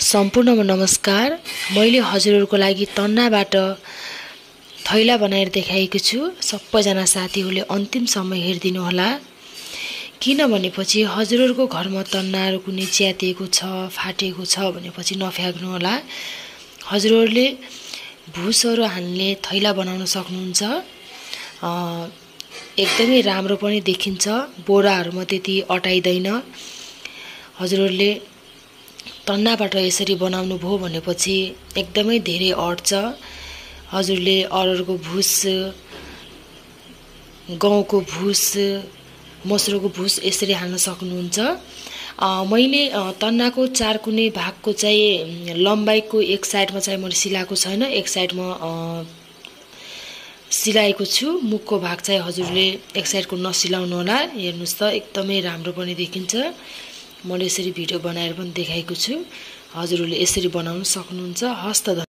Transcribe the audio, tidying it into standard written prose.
सम्पूर्णमा नमस्कार। मैले हजुरहरुको लागि तन्नाबाट थैला बनाएर देखाएको छु। सबैजना साथीहरूले अन्तिमसम्म हेरिदिनु होला। किनभनेपछि हजुरहरुको घरमा तन्नाहरु कुनै च्यातिएको छ, फाटेको छ भनेपछि नफ्याक्नु होला। हजुरहरुले भुसहरु हाल्ने थैला बनाउन सक्नुहुन्छ। एकदमै राम्रो पनि देखिन्छ। बोराहरुमा त्यति अटाइदैन। हजुरहरुले तन्नाबाट यसरी बनाउनु भो भनेपछि एकदमै धेरै अट्छ। हजुरले अरहरको भुस, गहुँको भुस, मसुरको भुस यसरी हाल्न सक्नुहुन्छ। मैले तन्नाको चार कुनै भागको चाहिँ लम्बाइको एक साइडमा चाहिँ मैले सिलाएको छैन, एक साइडमा सिलाएको छु। मुखको भाग चाहिँ हजुरले एक साइडको नसिलाउनु होला। हेर्नुस् त एकदमै राम्रो पनि देखिन्छ। मैले यसरी भिडियो बनाएर पनि देखाएको छु। हजुरहरूले यसरी बनाउन सक्नुहुन्छ। हस्त।